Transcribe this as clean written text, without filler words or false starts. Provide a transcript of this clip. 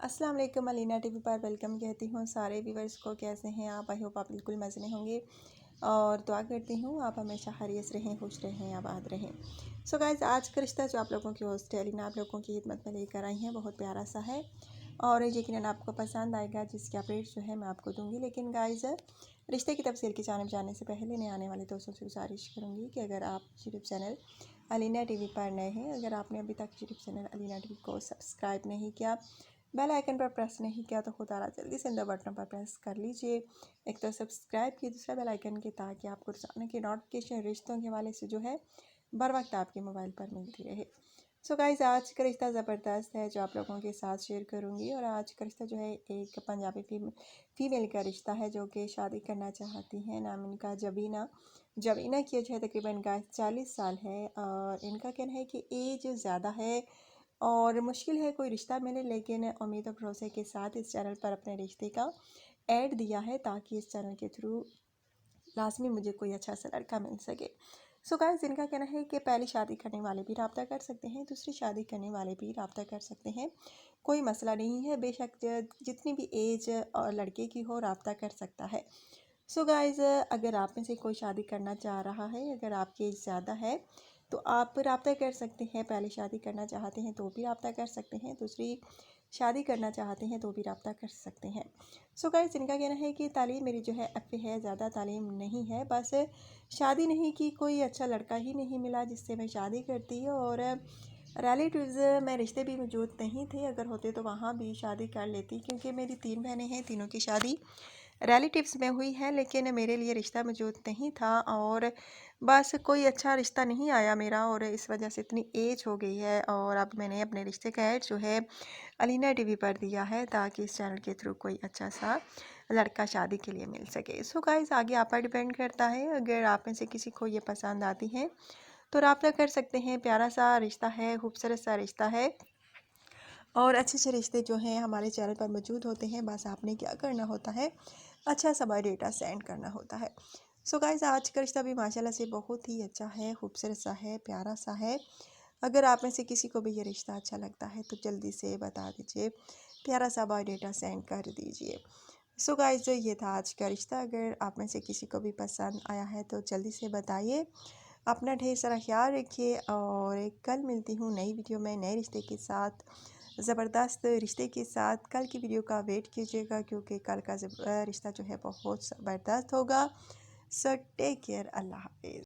अस्सलाम वालेकुम, अलीना टीवी पर वेलकम कहती हूँ सारे व्यूवर्स को। कैसे हैं आप? आई होप आप बिल्कुल मज़े में होंगे और दुआ करती हूँ आप हमेशा खैरियत रहें, खुश रहें, आबाद रहें। सो गाइज़, आज का रिश्ता जो आप लोगों की होस्ट है अलीना आप लोगों की खिदमत में लेकर आई हैं, बहुत प्यारा सा है और यकीनन आपको पसंद आएगा, जिसकी अपडेट जो है मैं आपको दूँगी। लेकिन गाइज़, रिश्ते की तफसील की जानिब जाने से पहले नए आने वाले दोस्तों से गुजारिश करूँगी कि अगर आप यूट्यूब चैनल अलीना टीवी पर नए हैं, अगर आपने अभी तक यूट्यूब चैनल अलीना टीवी को सब्सक्राइब नहीं किया, बेल आइकन पर प्रेस नहीं किया, तो खुदा जल्दी से इन बटन पर प्रेस कर लीजिए। एक तो सब्सक्राइब की, दूसरा बेल आइकन के, ताकि आपको रोजाना की नोटिफिकेशन रिश्तों के हवाले से जो है बर वक्त आपके मोबाइल पर मिलती रहे। सो गाइज़, आज का रिश्ता ज़बरदस्त है जो आप लोगों के साथ शेयर करूंगी। और आज का रिश्ता जो है एक पंजाबी फीमेल का रिश्ता है जो कि शादी करना चाहती हैं। नाम इनका जबीना जबीना की एज है तकरीबन इनका 40 साल है और इनका कहना है कि एज ज़्यादा है और मुश्किल है कोई रिश्ता मिले, लेकिन उम्मीद और भरोसे के साथ इस चैनल पर अपने रिश्ते का ऐड दिया है ताकि इस चैनल के थ्रू लाजमी मुझे कोई अच्छा सा लड़का मिल सके। सो गाइस, इनका कहना है कि पहली शादी करने वाले भी रब्ता कर सकते हैं, दूसरी शादी करने वाले भी रब्ता कर सकते हैं, कोई मसला नहीं है। बेशक जितनी भी एज और लड़के की हो रब्ता कर सकता है। सो गाइज़, अगर आप में से कोई शादी करना चाह रहा है, अगर आपकी एज ज़्यादा है तो आप रब्ता कर सकते हैं। पहले शादी करना चाहते हैं तो भी रब्ता कर सकते हैं, दूसरी शादी करना चाहते हैं तो भी रब्ता कर सकते हैं। सो गाइज़, इनका कहना है कि तालीम मेरी जो है एफ है, ज़्यादा तालीम नहीं है, बस शादी नहीं की, कोई अच्छा लड़का ही नहीं मिला जिससे मैं शादी करती। और रिलेटिव्स में रिश्ते भी मौजूद नहीं थे, अगर होते तो वहाँ भी शादी कर लेती, क्योंकि मेरी 3 बहनें हैं, तीनों की शादी रिलेटिव्स में हुई है, लेकिन मेरे लिए रिश्ता मौजूद नहीं था और बस कोई अच्छा रिश्ता नहीं आया मेरा, और इस वजह से इतनी एज हो गई है। और अब मैंने अपने रिश्ते का ऐड जो है अलीना टीवी पर दिया है ताकि इस चैनल के थ्रू कोई अच्छा सा लड़का शादी के लिए मिल सके। सो गाइस, आगे आप पर डिपेंड करता है, अगर आप में से किसी को ये पसंद आती है तो रब्ता कर सकते हैं। प्यारा सा रिश्ता है, खूबसूरत सा रिश्ता है और अच्छे अच्छे रिश्ते जो हैं हमारे चैनल पर मौजूद होते हैं। बस आपने क्या करना होता है, अच्छा सा बायोडेटा सेंड करना होता है। सो गाइस, आज का रिश्ता भी माशाल्लाह से बहुत ही अच्छा है, खूबसूरत सा है, प्यारा सा है। अगर आप में से किसी को भी ये रिश्ता अच्छा लगता है तो जल्दी से बता दीजिए, प्यारा सा बायोडेटा सेंड कर दीजिए। सो गाइस, ये था आज का रिश्ता। अगर आप में से किसी को भी पसंद आया है तो जल्दी से बताइए। अपना ढेर सारा ख्याल रखिए और कल मिलती हूँ नई वीडियो में नए रिश्ते के साथ, ज़बरदस्त रिश्ते के साथ। कल की वीडियो का वेट कीजिएगा क्योंकि कल का रिश्ता जो है बहुत ज़बरदस्त होगा। सो टेक केयर, अल्लाह हाफिज़।